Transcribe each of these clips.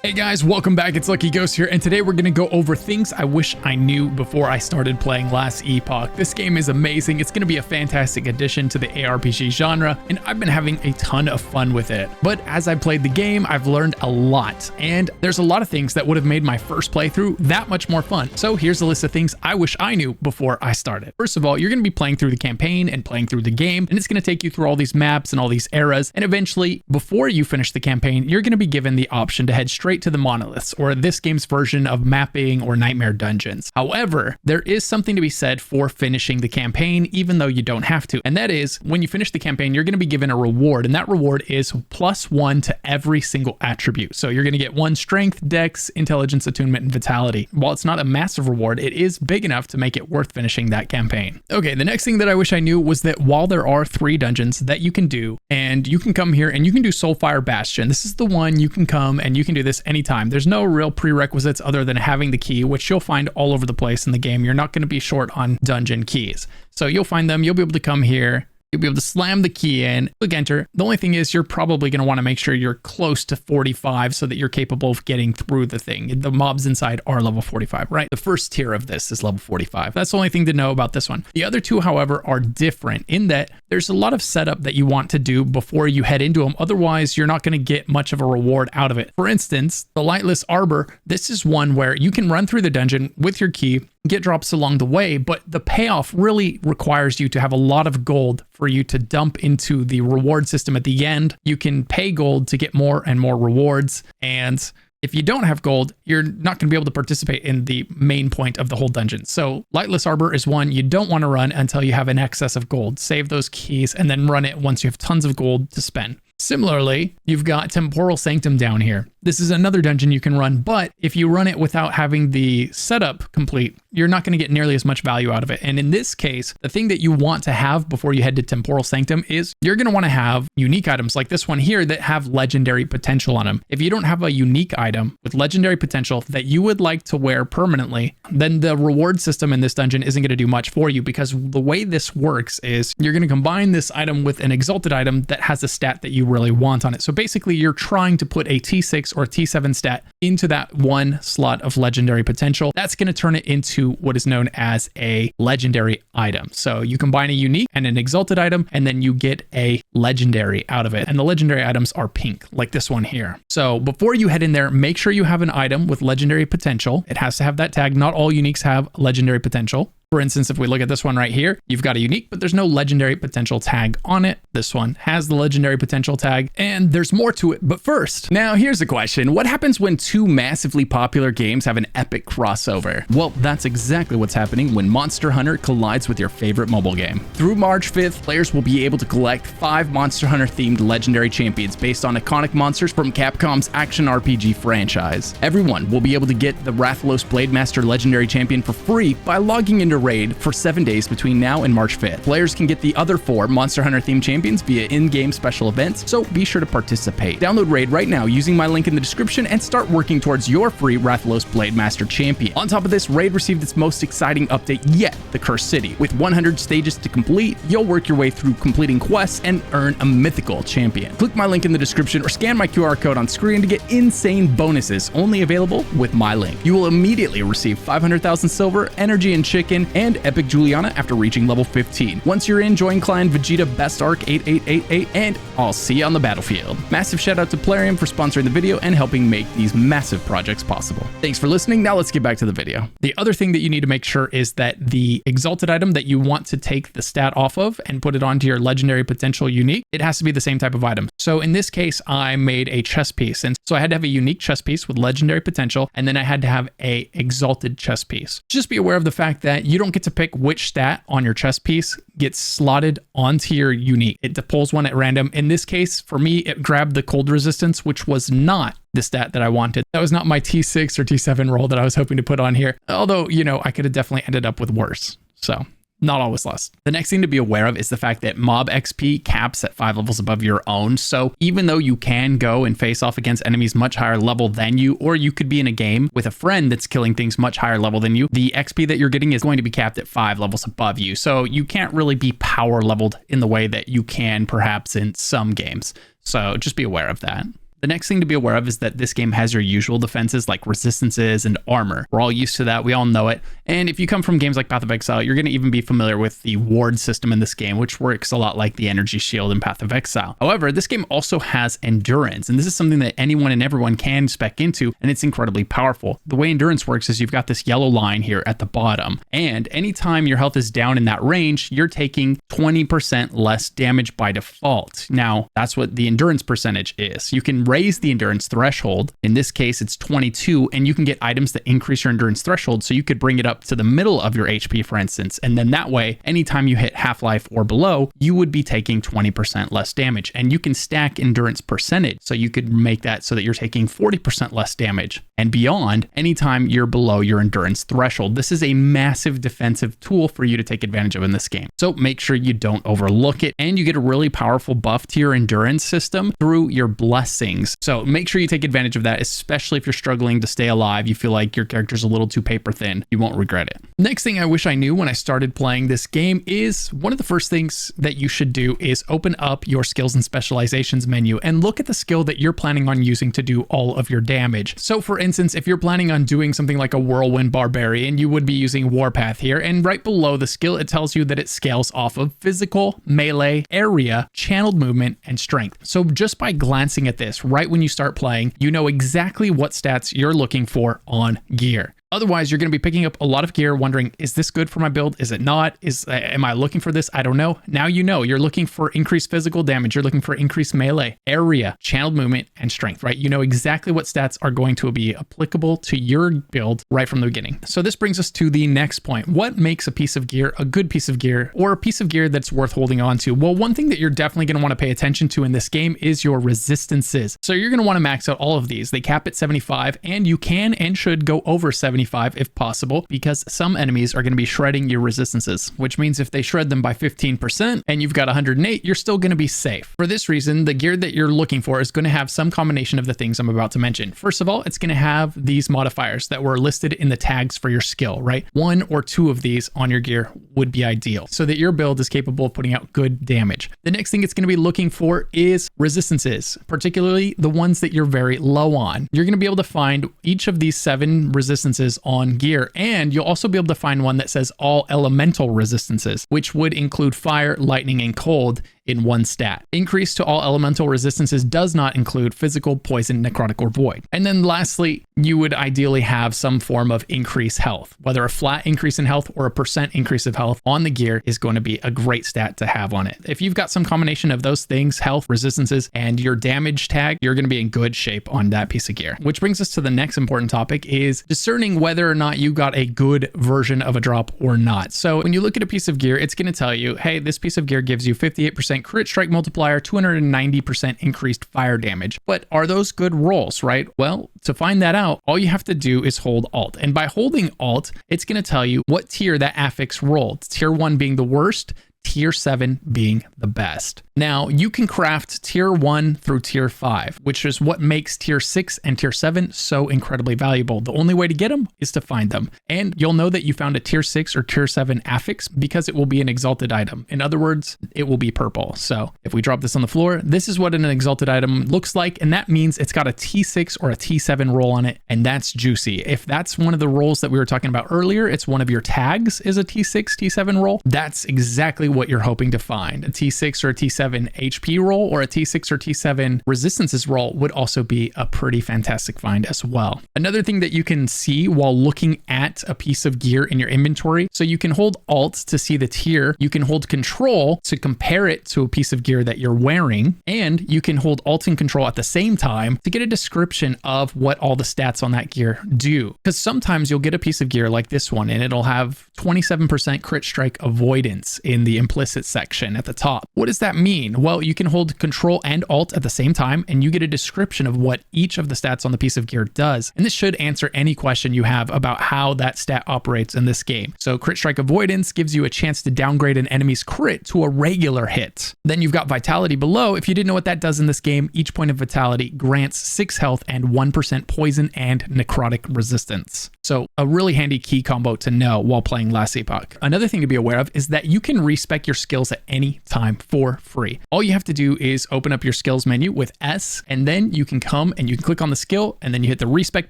Hey guys, welcome back. It's Lucky Ghost here, and today we're going to go over things I wish I knew before I started playing Last Epoch. This game is amazing. It's going to be a fantastic addition to the ARPG genre, and I've been having a ton of fun with it. But as I played the game, I've learned a lot, and there's a lot of things that would have made my first playthrough that much more fun. So here's a list of things I wish I knew before I started. First of all, you're going to be playing through the campaign and playing through the game, and it's going to take you through all these maps and all these eras, and eventually, before you finish the campaign, you're going to be given the option to head straight to the monoliths, or this game's version of mapping or nightmare dungeons. However, there is something to be said for finishing the campaign, even though you don't have to. And that is, when you finish the campaign, you're going to be given a reward, and that reward is +1 to every single attribute. So you're going to get 1 strength, dex, intelligence, attunement, and vitality. While it's not a massive reward, it is big enough to make it worth finishing that campaign. Okay, the next thing that I wish I knew was that while there are 3 dungeons that you can do, and you can come here and you can do Soulfire Bastion. This is the one you can come and you can do this anytime. There's no real prerequisites other than having the key, which you'll find all over the place in the game. You're not going to be short on dungeon keys. So you'll find them, you'll be able to come here, you'll be able to slam the key in, click enter. The only thing is you're probably going to want to make sure you're close to 45 so that you're capable of getting through the thing. The mobs inside are level 45, right? The first tier of this is level 45. That's the only thing to know about this one. The other 2, however, are different in that there's a lot of setup that you want to do before you head into them. Otherwise, you're not going to get much of a reward out of it. For instance, the Lightless Arbor, this is one where you can run through the dungeon with your key, get drops along the way, but the payoff really requires you to have a lot of gold for you to dump into the reward system at the end. You can pay gold to get more and more rewards, and if you don't have gold, you're not going to be able to participate in the main point of the whole dungeon. So Lightless Arbor is one you don't want to run until you have an excess of gold. Save those keys and then run it once you have tons of gold to spend. Similarly, you've got Temporal Sanctum down here. This is another dungeon you can run, but if you run it without having the setup complete, you're not going to get nearly as much value out of it. And in this case, the thing that you want to have before you head to Temporal Sanctum is you're going to want to have unique items like this one here that have legendary potential on them. If you don't have a unique item with legendary potential that you would like to wear permanently, then the reward system in this dungeon isn't going to do much for you, because the way this works is you're going to combine this item with an exalted item that has a stat that you really want on it. So basically you're trying to put a T6 or T7 stat into that one slot of legendary potential. That's going to turn it into what is known as a legendary item. So you combine a unique and an exalted item, and then you get a legendary out of it. And the legendary items are pink, like this one here. So before you head in there, make sure you have an item with legendary potential. It has to have that tag. Not all uniques have legendary potential. For instance, if we look at this one right here, you've got a unique, but there's no legendary potential tag on it. This one has the legendary potential tag, and there's more to it. But first, now here's a question. What happens when 2 massively popular games have an epic crossover? Well, that's exactly what's happening when Monster Hunter collides with your favorite mobile game. Through March 5th, players will be able to collect 5 Monster Hunter themed legendary champions based on iconic monsters from Capcom's action RPG franchise. Everyone will be able to get the Rathalos Blademaster legendary champion for free by logging into Raid for 7 days between now and March 5th. Players can get the other 4 Monster Hunter themed champions via in-game special events, so be sure to participate. Download Raid right now using my link in the description and start working towards your free Rathalos Blademaster champion. On top of this, Raid received its most exciting update yet, the Cursed City. With 100 stages to complete, you'll work your way through completing quests and earn a mythical champion. Click my link in the description or scan my QR code on screen to get insane bonuses only available with my link. You will immediately receive 500,000 silver, energy and chicken, and Epic Juliana after reaching level 15. Once you're in, join Clan Vegeta Best Arc 8888, and I'll see you on the battlefield. Massive shout out to Plarium for sponsoring the video and helping make these massive projects possible. Thanks for listening. Now let's get back to the video. The other thing that you need to make sure is that the exalted item that you want to take the stat off of and put it onto your legendary potential unique, it has to be the same type of item. So in this case, I made a chest piece, and so I had to have a unique chest piece with legendary potential, and then I had to have a exalted chest piece. Just be aware of the fact that you don't get to pick which stat on your chest piece gets slotted onto your unique. It pulls one at random. In this case, for me, it grabbed the cold resistance, which was not the stat that I wanted. That was not my T6 or T7 roll that I was hoping to put on here. Although, you know, I could have definitely ended up with worse. So not always lost. The next thing to be aware of is the fact that mob XP caps at 5 levels above your own. So even though you can go and face off against enemies much higher level than you, or you could be in a game with a friend that's killing things much higher level than you, the XP that you're getting is going to be capped at 5 levels above you. So you can't really be power leveled in the way that you can perhaps in some games. So just be aware of that. The next thing to be aware of is that this game has your usual defenses like resistances and armor. We're all used to that. We all know it. And if you come from games like Path of Exile, you're going to even be familiar with the ward system in this game, which works a lot like the energy shield in Path of Exile. However, this game also has endurance, and this is something that anyone and everyone can spec into, and it's incredibly powerful. The way endurance works is you've got this yellow line here at the bottom, and anytime your health is down in that range, you're taking 20% less damage by default. Now, that's what the endurance percentage is. You can raise the endurance threshold. In this case, it's 22, and you can get items that increase your endurance threshold, so you could bring it up to the middle of your HP, for instance, and then that way, anytime you hit half-life or below, you would be taking 20% less damage, and you can stack endurance percentage, so you could make that so that you're taking 40% less damage and beyond anytime you're below your endurance threshold. This is a massive defensive tool for you to take advantage of in this game, so make sure you don't overlook it, and you get a really powerful buff to your endurance system through your blessings. So make sure you take advantage of that, especially if you're struggling to stay alive, you feel like your character's a little too paper thin. You won't regret it. Next thing I wish I knew when I started playing this game is one of the first things that you should do is open up your skills and specializations menu and look at the skill that you're planning on using to do all of your damage. So for instance, if you're planning on doing something like a whirlwind barbarian, you would be using Warpath here, and right below the skill, it tells you that it scales off of physical, melee, area, channeled movement, and strength. So just by glancing at this right when you start playing, you know exactly what stats you're looking for on gear. Otherwise, you're going to be picking up a lot of gear wondering, is this good for my build? Is it not? Am I looking for this? I don't know. Now you know. You're looking for increased physical damage. You're looking for increased melee, area, channeled movement, and strength, right? You know exactly what stats are going to be applicable to your build right from the beginning. So this brings us to the next point. What makes a piece of gear a good piece of gear, or a piece of gear that's worth holding on to? Well, one thing that you're definitely going to want to pay attention to in this game is your resistances. So you're going to want to max out all of these. They cap at 75, and you can and should go over 75 if possible, because some enemies are going to be shredding your resistances, which means if they shred them by 15% and you've got 108, you're still going to be safe. For this reason, the gear that you're looking for is going to have some combination of the things I'm about to mention. First of all, it's going to have these modifiers that were listed in the tags for your skill, right? 1 or 2 of these on your gear would be ideal so that your build is capable of putting out good damage. The next thing it's going to be looking for is resistances, particularly the ones that you're very low on. You're going to be able to find each of these 7 resistances on gear, and you'll also be able to find one that says all elemental resistances, which would include fire, lightning, and cold in one stat. Increase to all elemental resistances does not include physical, poison, necrotic, or void. And then lastly, you would ideally have some form of increased health. Whether a flat increase in health or a % increase of health on the gear is going to be a great stat to have on it. If you've got some combination of those things, health, resistances, and your damage tag, you're going to be in good shape on that piece of gear. Which brings us to the next important topic, is discerning whether or not you got a good version of a drop or not. So when you look at a piece of gear, it's going to tell you, hey, this piece of gear gives you 58% crit strike multiplier, 290% increased fire damage. But are those good rolls, right? Well, to find that out, all you have to do is hold Alt. And by holding Alt, it's going to tell you what tier that affix rolled. Tier 1 being the worst, Tier 7 being the best. Now, you can craft Tier 1 through Tier 5, which is what makes Tier 6 and Tier 7 so incredibly valuable. The only way to get them is to find them. And you'll know that you found a Tier 6 or Tier 7 affix because it will be an exalted item. In other words, it will be purple. So if we drop this on the floor, this is what an exalted item looks like, and that means it's got a T6 or a T7 roll on it, and that's juicy. If that's one of the rolls that we were talking about earlier, it's one of your tags is a T6, T7 roll, that's exactly what you're hoping to find. A T6 or a T7 HP roll or a T6 or T7 resistances roll would also be a pretty fantastic find as well. Another thing that you can see while looking at a piece of gear in your inventory, so you can hold Alt to see the tier, you can hold Control to compare it to a piece of gear that you're wearing, and you can hold Alt and Control at the same time to get a description of what all the stats on that gear do. Because sometimes you'll get a piece of gear like this one and it'll have 27% crit strike avoidance in the implicit section at the top. What does that mean? Well, you can hold Control and Alt at the same time and you get a description of what each of the stats on the piece of gear does. And this should answer any question you have about how that stat operates in this game. So crit strike avoidance gives you a chance to downgrade an enemy's crit to a regular hit. Then you've got vitality below. If you didn't know what that does in this game, each point of vitality grants 6 health and 1% poison and necrotic resistance. So a really handy key combo to know while playing Last Epoch. Another thing to be aware of is that you can respec respec your skills at any time for free. All you have to do is open up your skills menu with S, and then you can come and you can click on the skill, and then you hit the respec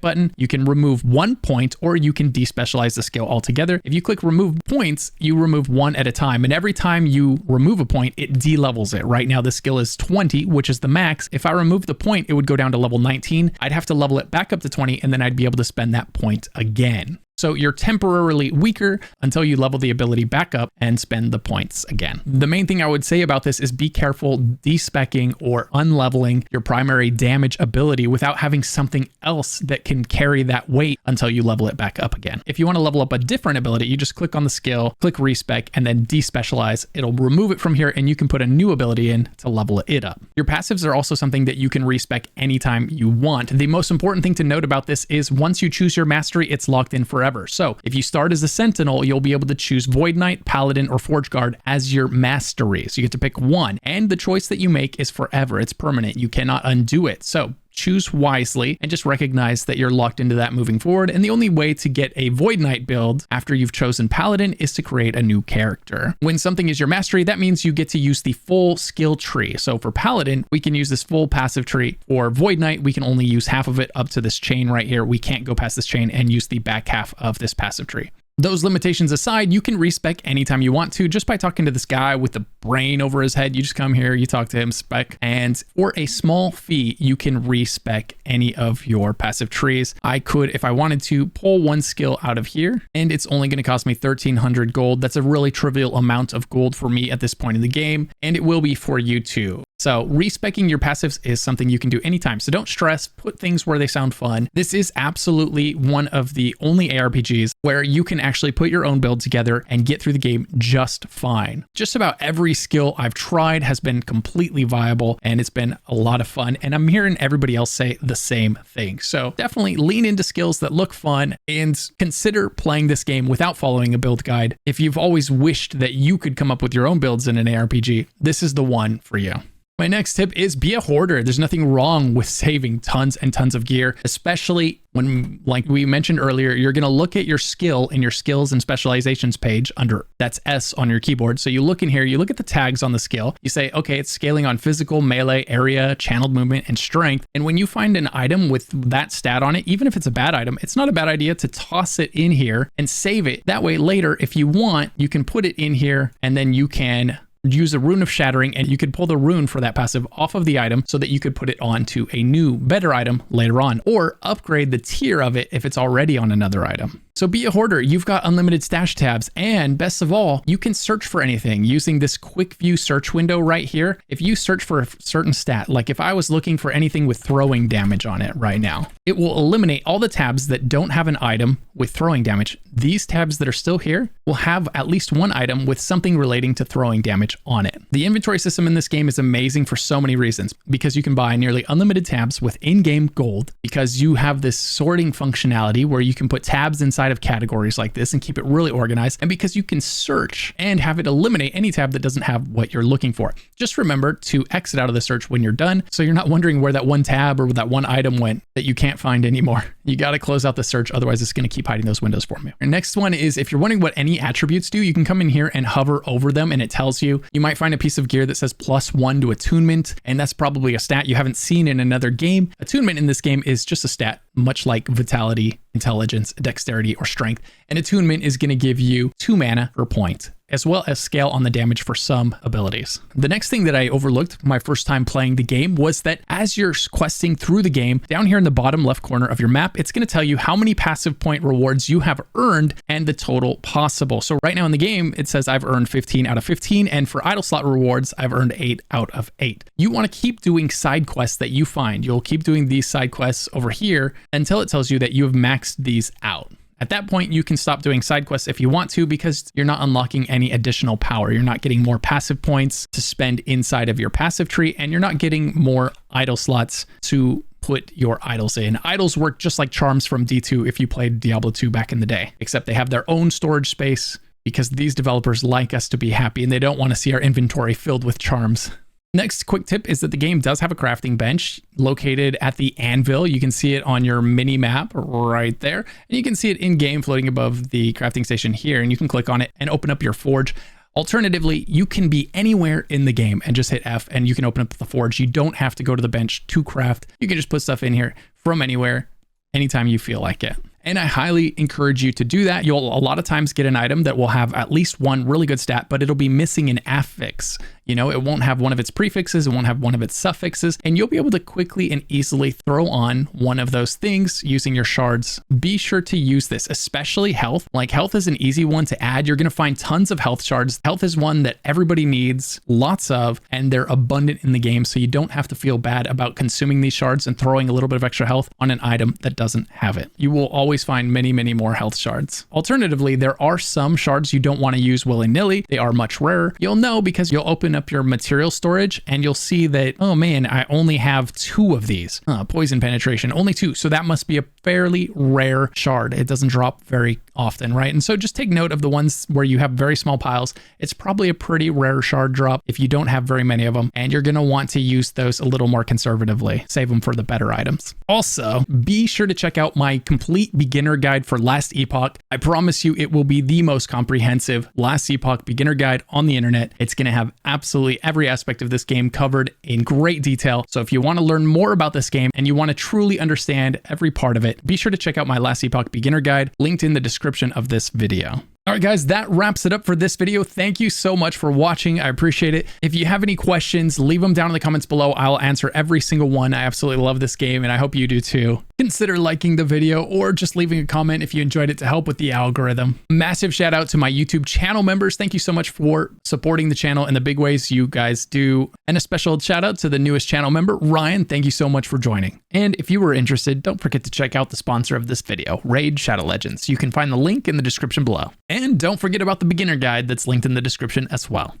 button. You can remove 1 point, or you can despecialize the skill altogether. If you click remove points, you remove one at a time, and every time you remove a point, it de-levels it. Right now the skill is 20, which is the max. If I remove the point, it would go down to level 19. I'd have to level it back up to 20, and then I'd be able to spend that point again. So you're temporarily weaker until you level the ability back up and spend the points again. The main thing I would say about this is be careful despecking or unleveling your primary damage ability without having something else that can carry that weight until you level it back up again. If you want to level up a different ability, you just click on the skill, click respec, and then despecialize. It'll remove it from here, and you can put a new ability in to level it up. Your passives are also something that you can respec anytime you want. The most important thing to note about this is once you choose your mastery, it's locked in forever. So if you start as a Sentinel, you'll be able to choose Void Knight, Paladin, or Forge Guard as your masteries. You get to pick one, and the choice that you make is forever. It's permanent. You cannot undo it. So choose wisely and just recognize that you're locked into that moving forward. And the only way to get a Void Knight build after you've chosen Paladin is to create a new character. When something is your mastery, that means you get to use the full skill tree. So for Paladin, we can use this full passive tree. For Void Knight, we can only use half of it up to this chain right here. We can't go past this chain and use the back half of this passive tree. Those limitations aside, you can respec anytime you want to just by talking to this guy with the brain over his head. You just come here, you talk to him, spec, and for a small fee, you can respec any of your passive trees. I could, if I wanted to, pull one skill out of here, and it's only going to cost me 1,300 gold. That's a really trivial amount of gold for me at this point in the game, and it will be for you too. So respecing your passives is something you can do anytime. So don't stress, put things where they sound fun. This is absolutely one of the only ARPGs where you can actually put your own build together and get through the game just fine. Just about every skill I've tried has been completely viable, and it's been a lot of fun. And I'm hearing everybody else say the same thing. So definitely lean into skills that look fun and consider playing this game without following a build guide. If you've always wished that you could come up with your own builds in an ARPG, this is the one for you. My next tip is be a hoarder. There's nothing wrong with saving tons and tons of gear, especially when, like we mentioned earlier, you're going to look at your skill in your skills and specializations page under, that's S on your keyboard. So you look in here, you look at the tags on the skill, you say, okay, it's scaling on physical, melee, area, channeled movement, and strength. And when you find an item with that stat on it, even if it's a bad item, it's not a bad idea to toss it in here and save it. That way later, if you want, you can put it in here, and then you can use a rune of shattering, and you could pull the rune for that passive off of the item so that you could put it onto a new, better item later on, or upgrade the tier of it if it's already on another item. So be a hoarder. You've got unlimited stash tabs, and best of all, you can search for anything using this quick view search window right here. If you search for a certain stat, like if I was looking for anything with throwing damage on it right now, it will eliminate all the tabs that don't have an item with throwing damage. These tabs that are still here will have at least one item with something relating to throwing damage on it. The inventory system in this game is amazing for so many reasons, because you can buy nearly unlimited tabs with in-game gold, because you have this sorting functionality where you can put tabs inside of categories like this and keep it really organized, and because you can search and have it eliminate any tab that doesn't have what you're looking for. Just remember to exit out of the search when you're done, so you're not wondering where that one tab or that one item went that you can't find anymore. You got to close out the search, otherwise it's going to keep hiding those windows for me. Your next one is, if you're wondering what any attributes do, you can come in here and hover over them, and it tells you. You might find a piece of gear that says +1 to attunement, and that's probably a stat you haven't seen in another game. Attunement in this game is just a stat, much like vitality, intelligence, dexterity, or strength. And attunement is going to give you 2 mana per point, as well as scale on the damage for some abilities. The next thing that I overlooked my first time playing the game was that as you're questing through the game, down here in the bottom left corner of your map, it's going to tell you how many passive point rewards you have earned and the total possible. So right now in the game, it says I've earned 15 out of 15, and for idle slot rewards, I've earned 8 out of 8. You want to keep doing side quests that you find. You'll keep doing these side quests over here until it tells you that you have maxed these out. At that point, you can stop doing side quests if you want to, because you're not unlocking any additional power. You're not getting more passive points to spend inside of your passive tree, and you're not getting more idle slots to put your idols in. Idols work just like charms from D2 if you played Diablo 2 back in the day, except they have their own storage space, because these developers like us to be happy and they don't want to see our inventory filled with charms. Next quick tip is that the game does have a crafting bench located at the anvil. You can see it on your mini map right there. And you can see it in game floating above the crafting station here. And you can click on it and open up your forge. Alternatively, you can be anywhere in the game and just hit F and you can open up the forge. You don't have to go to the bench to craft. You can just put stuff in here from anywhere, anytime you feel like it. And I highly encourage you to do that. You'll a lot of times get an item that will have at least one really good stat, but it'll be missing an affix. You know, it won't have one of its prefixes, it won't have one of its suffixes, and you'll be able to quickly and easily throw on one of those things using your shards. Be sure to use this, especially health. Like, health is an easy one to add. You're going to find tons of health shards. Health is one that everybody needs lots of, and they're abundant in the game, so you don't have to feel bad about consuming these shards and throwing a little bit of extra health on an item that doesn't have it. You will always find many, many more health shards. Alternatively, there are some shards you don't want to use willy-nilly. They are much rarer. You'll know because you'll open up your material storage and you'll see that, oh man, I only have 2 of these. Poison penetration, only 2. So that must be a fairly rare shard. It doesn't drop very often, right? And so just take note of the ones where you have very small piles. It's probably a pretty rare shard drop if you don't have very many of them, and you're going to want to use those a little more conservatively. Save them for the better items. Also, be sure to check out my complete beginner guide for Last Epoch. I promise you it will be the most comprehensive Last Epoch beginner guide on the internet. It's going to have absolutely every aspect of this game covered in great detail. So if you want to learn more about this game and you want to truly understand every part of it, be sure to check out my Last Epoch beginner guide linked in the description of this video. All right, guys, that wraps it up for this video. Thank you so much for watching. I appreciate it. If you have any questions, leave them down in the comments below. I'll answer every single one. I absolutely love this game, and I hope you do too. Consider liking the video or just leaving a comment if you enjoyed it to help with the algorithm. Massive shout out to my YouTube channel members. Thank you so much for supporting the channel in the big ways you guys do. And a special shout out to the newest channel member, Ryan. Thank you so much for joining. And if you were interested, don't forget to check out the sponsor of this video, Raid Shadow Legends. You can find the link in the description below. And don't forget about the beginner guide that's linked in the description as well.